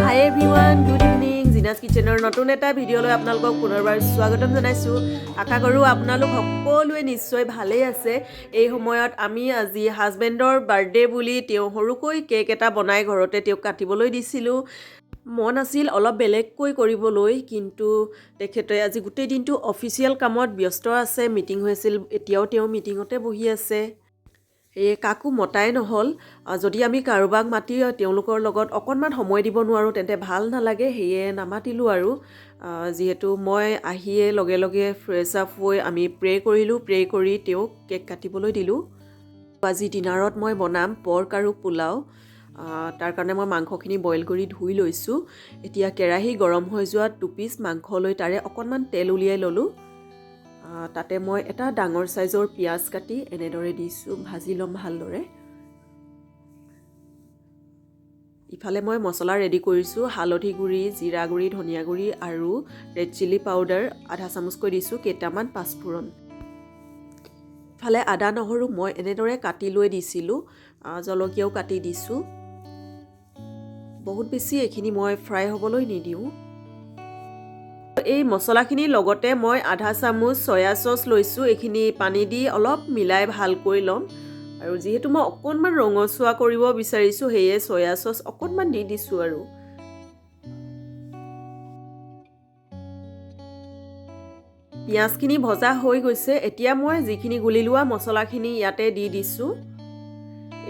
Hi everyone, good evening. Zina's Kitchen নতুন এটা ভিডিঅ'লৈ আপোনালোকক পুনৰবাৰ স্বাগতম জনাইছো। আশা কৰোঁ আপোনালোক সকলোৱে নিশ্চয় ভালেই আছে। এই সময়ত আমি আজি হাজবেণ্ডৰ বাৰ্থডে বুলি তেওঁ সৰুকৈ কেক এটা বনাই ঘৰতে তেওঁক কাটিবলৈ দিছিলোঁ। মন আছিল অলপ বেলেগকৈ কৰিবলৈ, কিন্তু তেখেতে আজি গোটেই দিনটো অফিচিয়েল কামত ব্যস্ত আছে। মিটিং হৈছিল, এতিয়াও তেওঁ মিটিঙতে বহি আছে। কাকো মতাই নহ'ল। যদি আমি কাৰোবাক মাতি তেওঁলোকৰ লগত অকণমান সময় দিব নোৱাৰোঁ তেন্তে ভাল নালাগে, সেয়ে নামাতিলোঁ আৰু। যিহেতু মই আহিয়ে লগে লগে ফ্ৰেছ আপ হৈ আমি প্ৰে কৰিলোঁ। প্ৰে কৰি তেওঁক কেক কাটিবলৈ দিলোঁ। আজি ডিনাৰত মই বনাম পৰ্ক আৰু পোলাও। তাৰ কাৰণে মই মাংসখিনি বইল কৰি ধুই লৈছোঁ। এতিয়া কেৰাহী গৰম হৈ যোৱাত 2 পিচ মাংস লৈ তাৰে অকণমান তেল উলিয়াই ল'লোঁ। তাতে মই এটা ডাঙৰ সাইজৰ পিয়াজ কাটি এনেদৰে দিছোঁ, ভাজি ল'ম ভালদৰে। ইফালে মই মছলা ৰেডি কৰিছোঁ। হালধি গুড়ি, জিৰা গুড়ি, ধনিয়া গুড়ি আৰু ৰেড চিলি পাউডাৰ আধা চামুচকৈ দিছোঁ, কেইটামান পাঁচফোৰণ। ইফালে আদা নহৰু মই এনেদৰে কাটি লৈ দিছিলোঁ, জলকীয়াও কাটি দিছোঁ। বহুত বেছি এইখিনি মই ফ্ৰাই হ'বলৈ নিদিওঁ। এই মছলাখিনিৰ লগতে মই আধা চামুচ চয়া চচ লৈছোঁ। এইখিনি পানী দি অলপ মিলাই ভালকৈ ল'ম। আৰু যিহেতু মই অকণমান ৰঙচুৱা কৰিব বিচাৰিছোঁ, সেয়ে চয়া চচ অকণমান দি দিছোঁ। আৰু পিঁয়াজখিনি ভজা হৈ গৈছে। এতিয়া মই যিখিনি গুলি লোৱা মছলাখিনি ইয়াতে দি দিছোঁ।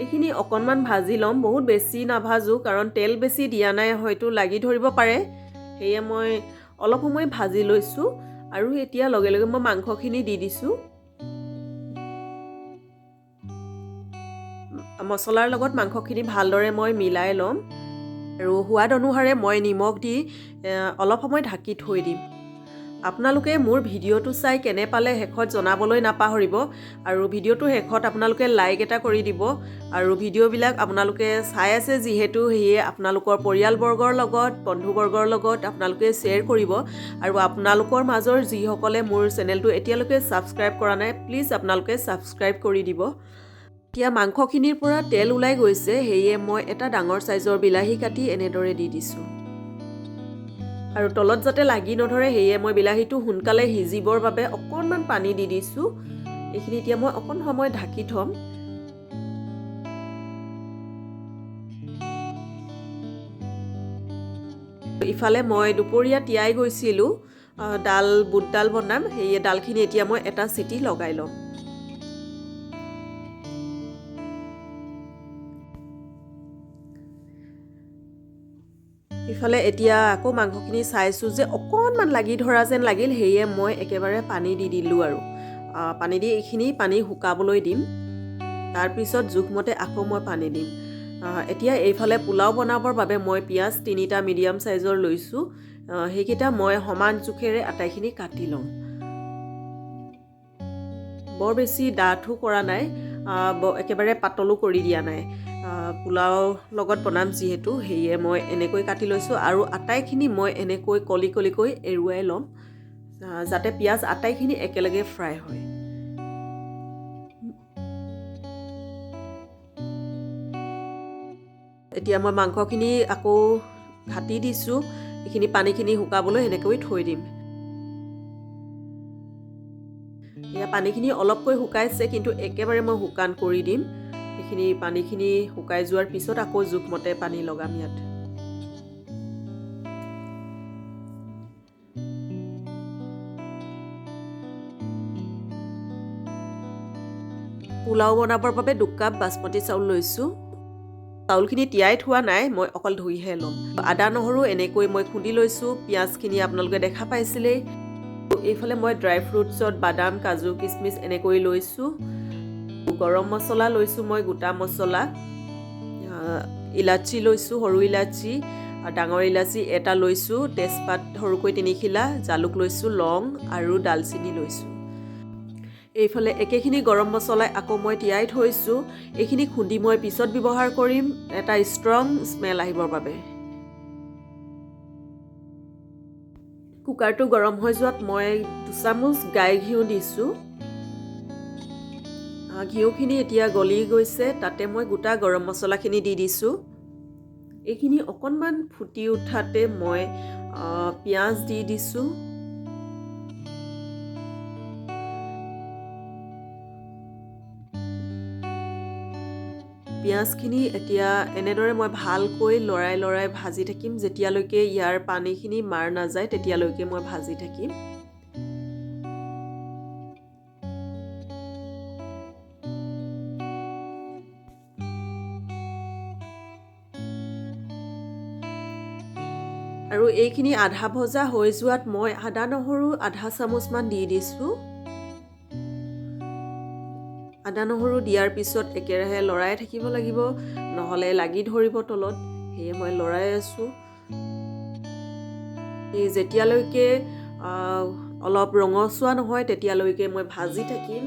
এইখিনি অকণমান ভাজি ল'ম, বহুত বেছি নাভাজোঁ, কাৰণ তেল বেছি দিয়া নাই, হয়তো লাগি ধৰিব পাৰে। সেয়ে মই অলপ সময় ভাজি লৈছোঁ। আৰু এতিয়া লগে লগে মই মাংসখিনি দি দিছোঁ। মছলাৰ লগত মাংসখিনি ভালদৰে মই মিলাই ল'ম। আৰু সোৱাদ অনুসাৰে মই নিমখ দি অলপ সময় ঢাকি থৈ দিম। আপোনালোকে মোৰ ভিডিঅ'টো চাই কেনে পালে শেষত জনাবলৈ নাপাহৰিব। আৰু ভিডিঅ'টোৰ শেষত আপোনালোকে লাইক এটা কৰি দিব। আৰু ভিডিঅ'বিলাক আপোনালোকে চাই আছে যিহেতু, সেয়ে আপোনালোকৰ পৰিয়ালবৰ্গৰ লগত, বন্ধুবৰ্গৰ লগত আপোনালোকে শ্বেয়াৰ কৰিব। আৰু আপোনালোকৰ মাজৰ যিসকলে মোৰ চেনেলটো এতিয়ালৈকে ছাবস্ক্ৰাইব কৰা নাই, প্লিজ আপোনালোকে ছাবস্ক্ৰাইব কৰি দিব। এতিয়া মাংসখিনিৰ পৰা তেল ওলাই গৈছে, সেয়ে মই এটা ডাঙৰ সাইজৰ বিলাহী কাটি এনেদৰে দি দিছোঁ। আৰু তলত যাতে লাগি নধৰে, সেয়ে মই বিলাহীটো সোনকালে সিজিবৰ বাবে অকণমান পানী দি দিছোঁ। এইখিনি এতিয়া মই অকণ সময় ঢাকি থ'ম। ইফালে মই দুপৰীয়া তিয়াই গৈছিলোঁ বুট ডাল বনাম, সেয়ে ডালখিনি এতিয়া মই এটা চিটি লগাই ল'ম। ইফালে এতিয়া আকৌ মাংসখিনি চাইছোঁ যে অকণমান লাগি ধৰা যেন লাগিল, সেয়ে মই একেবাৰে পানী দি দিলোঁ। আৰু পানী দি এইখিনি পানী শুকাবলৈ দিম। তাৰপিছত জোখমতে আকৌ মই পানী দিম। এতিয়া এইফালে পোলাও বনাবৰ বাবে মই পিঁয়াজ 3টা মিডিয়াম সাইজৰ লৈছোঁ। সেইকেইটা মই সমান জোখেৰে আটাইখিনি কাটি ল'ম। বৰ বেছি ডাঠো কৰা নাই, একেবাৰে পাতলো কৰি দিয়া নাই। পোলাও লগত বনাম যিহেতু, সেয়ে মই এনেকৈ কাটি লৈছোঁ। আৰু আটাইখিনি মই এনেকৈ কলি কলিকৈ এৰুৱাই ল'ম, যাতে পিঁয়াজ আটাইখিনি একেলগে ফ্ৰাই হয়। এতিয়া মই মাংসখিনি আকৌ ঘাটি দিছোঁ। এইখিনি পানীখিনি শুকাবলৈ এনেকৈ থৈ দিম। এয়া পানীখিনি অলপকৈ শুকাইছে, কিন্তু একেবাৰে মই শুকান কৰি দিম। এইখিনি পানীখিনি শুকাই যোৱাৰ পিছত আকৌ জোখমতে পানী লগাম ইয়াত। পোলাও বনাবৰ বাবে 2 কাপ বাসমতী চাউল লৈছোঁ। চাউলখিনি তিয়াই থোৱা নাই, মই অকল ধুইহে ল'ম। আদা নহৰু এনেকৈ মই খুন্দি লৈছোঁ। পিঁয়াজখিনি আপোনালোকে দেখা পাইছিলেই। এইফালে মই ড্ৰাই ফ্ৰুটছত বাদাম, কাজু, কিচমিচ এনেকৈ লৈছোঁ। গৰম মছলা লৈছোঁ মই গোটা মছলা, ইলাচি লৈছোঁ, সৰু ইলাচি, ডাঙৰ ইলাচি এটা লৈছোঁ, তেজপাত সৰুকৈ 3 খিলা, জালুক লৈছোঁ, লং আৰু ডালচিনি লৈছোঁ। এইফালে একেখিনি গৰম মছলাই আকৌ মই তিয়াই থৈছোঁ। এইখিনি খুন্দি মই পিছত ব্যৱহাৰ কৰিম, এটা ষ্ট্ৰং স্মেল আহিবৰ বাবে। কুকাৰটো গৰম হৈ যোৱাত মই 2 চামুচ গাই ঘিউ দিছোঁ। ঘিউখিনি এতিয়া গলি গৈছে, তাতে মই গোটা গৰম মছলাখিনি দি দিছোঁ। এইখিনি অকণমান ফুটি উঠাতে মই পিঁয়াজ দি দিছোঁ। পিঁয়াজখিনি এতিয়া এনেদৰে মই ভালকৈ লৰাই ভাজি থাকিম। যেতিয়ালৈকে ইয়াৰ পানীখিনি মাৰ নাযায় তেতিয়ালৈকে মই ভাজি থাকিম। আৰু এইখিনি আধা ভজা হৈ যোৱাত মই আদা নহৰু আধা চামুচমান দি দিছোঁ। আদা নহৰু দিয়াৰ পিছত একেৰাহে লৰাই থাকিব লাগিব, নহ'লে লাগি ধৰিব তলত। সেয়ে মই লৰাই আছোঁ। যেতিয়ালৈকে অলপ ৰঙচুৱা নহয় তেতিয়ালৈকে মই ভাজি থাকিম।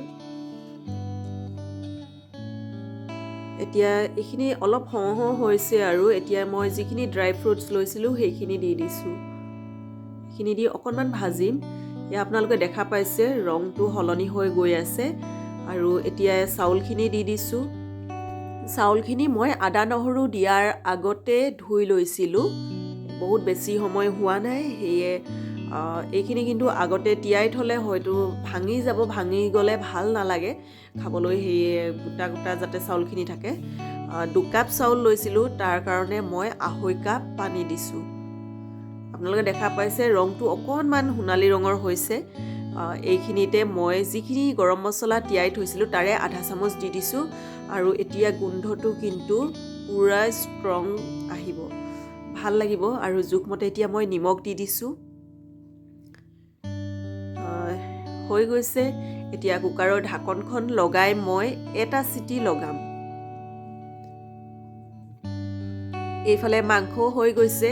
এতিয়া এইখিনি অলপ হওঁ হৈছে আৰু এতিয়া মই যিখিনি ড্ৰাই ফ্ৰুটছ লৈছিলোঁ সেইখিনি দি দিছোঁ। সেইখিনি দি অকণমান ভাজিম। এয়া আপোনালোকে দেখা পাইছে ৰংটো সলনি হৈ গৈ আছে। আৰু এতিয়া চাউলখিনি দি দিছোঁ। চাউলখিনি মই আদা নহৰু দিয়াৰ আগতে ধুই লৈছিলোঁ। বহুত বেছি সময় হোৱা নাই, সেয়ে এইখিনি কিন্তু আগতে তিয়াই থ'লে হয়তো ভাঙি যাব, ভাঙি গ'লে ভাল নালাগে খাবলৈ। সেয়ে গোটা গোটা যাতে চাউলখিনি থাকে। 2 কাপ চাউল লৈছিলোঁ, তাৰ কাৰণে মই 1/2 কাপ পানী দিছোঁ। আপোনালোকে দেখা পাইছে ৰংটো অকণমান সোণালী ৰঙৰ হৈছে। এইখিনিতে মই যিখিনি গৰম মছলা তিয়াই থৈছিলোঁ তাৰে আধা চামুচ দি দিছোঁ। আৰু এতিয়া গোন্ধটো কিন্তু পূৰা ষ্ট্ৰং আহিব, ভাল লাগিব। আৰু জোখমতে এতিয়া মই নিমখ দি দিছোঁ। হৈ গৈছে। এতিয়া কুকাৰৰ ঢাকনখন লগাই মই এটা চিটি লগাম। এইফালে মাংসও হৈ গৈছে।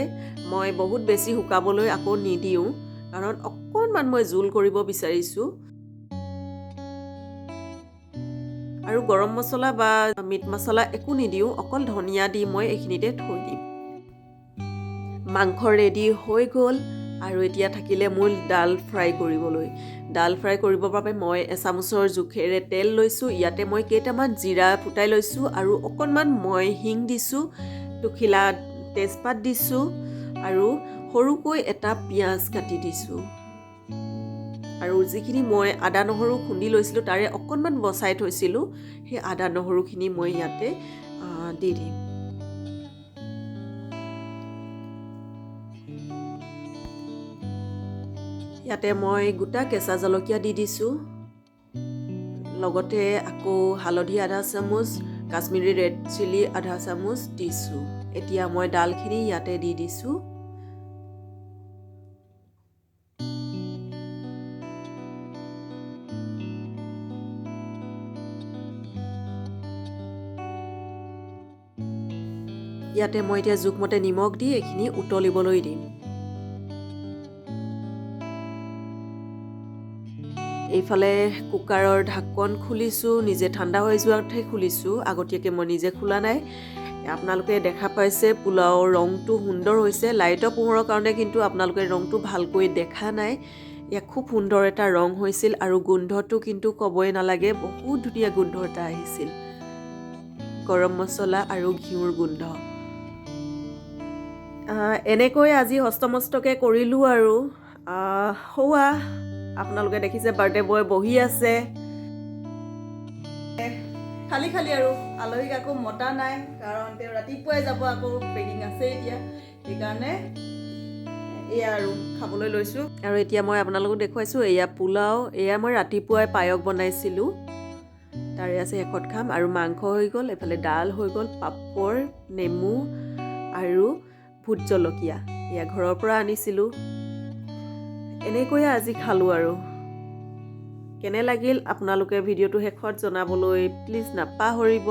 মই বহুত বেছি শুকাবলৈ আকৌ নিদিওঁ, কাৰণ অকণমান মই জোল কৰিব বিচাৰিছোঁ। আৰু গৰম মছলা বা মিট মছলা একো নিদিওঁ, অকল ধনিয়া দি মই এইখিনিতে থৈ দিম। মাংস ৰেডি হৈ গ'ল। আৰু এতিয়া থাকিলে মোৰ ডাল ফ্ৰাই কৰিবলৈ। ডাল ফ্ৰাই কৰিবৰ বাবে মই এচামুচৰ জোখেৰে তেল লৈছোঁ। ইয়াতে মই কেইটামান জিৰা ফুটাই লৈছোঁ আৰু অকণমান মই হিং দিছোঁ, টুখিলা তেজপাত দিছোঁ আৰু সৰুকৈ এটা পিঁয়াজ কাটি দিছোঁ। আৰু যিখিনি মই আদা নহৰু খুন্দি লৈছিলোঁ তাৰে অকণমান বচাই থৈছিলোঁ, সেই আদা নহৰুখিনি মই ইয়াতে দি দিম। ইয়াতে মই গোটা কেঁচা জলকীয়া দি দিছোঁ। লগতে আকৌ হালধি আধা চামুচ, কাশ্মীৰী ৰেড চিলি আধা চামুচ দিছোঁ। এতিয়া মই ডালখিনি ইয়াতে দি দিছোঁ। ইয়াতে মই এতিয়া জোখমতে নিমখ দি এইখিনি উতলিবলৈ দিম। এইফালে কুকাৰৰ ঢাকন খুলিছোঁ, নিজে ঠাণ্ডা হৈ যোৱাতহে খুলিছোঁ, আগতীয়াকৈ মই নিজে খোলা নাই। আপোনালোকে দেখা পাইছে পোলাওৰ ৰংটো সুন্দৰ হৈছে। লাইটৰ পোহৰৰ কাৰণে কিন্তু আপোনালোকে ৰংটো ভালকৈ দেখা নাই। ইয়াক খুব সুন্দৰ এটা ৰং হৈছিল আৰু গোন্ধটো কিন্তু ক'বই নালাগে, বহুত ধুনীয়া গোন্ধ এটা আহিছিল। গৰম মছলা আৰু ঘিউৰ গোন্ধ। এনেকৈ আজি হস্তমস্তকে কৰিলোঁ আৰু সৌৱা আপোনালোকে দেখিছে বাৰ্থডে বয় বহি আছে। খালি আৰু আলহীক আকৌ মতা নাই, কাৰণ তেওঁ ৰাতিপুৱাই যাব, আকৌ পেকিং আছে এতিয়া। সেইকাৰণে এয়া আৰু খাবলৈ লৈছোঁ। আৰু এতিয়া মই আপোনালোকক দেখুৱাইছোঁ এয়া পোলাও। এয়া মই ৰাতিপুৱাই পায়স বনাইছিলোঁ, তাৰে আছে শেষত খাম। আৰু মাংস হৈ গ'ল, এইফালে ডাল হৈ গ'ল, পাপৰ, নেমু আৰু ভোট জলকীয়া এয়া ঘৰৰ পৰা আনিছিলোঁ। এনেকৈয়ে আজি খালোঁ আৰু। কেনে লাগিল আপোনালোকে ভিডিঅ'টো শেষত জনাবলৈ প্লিজ নাপাহৰিব।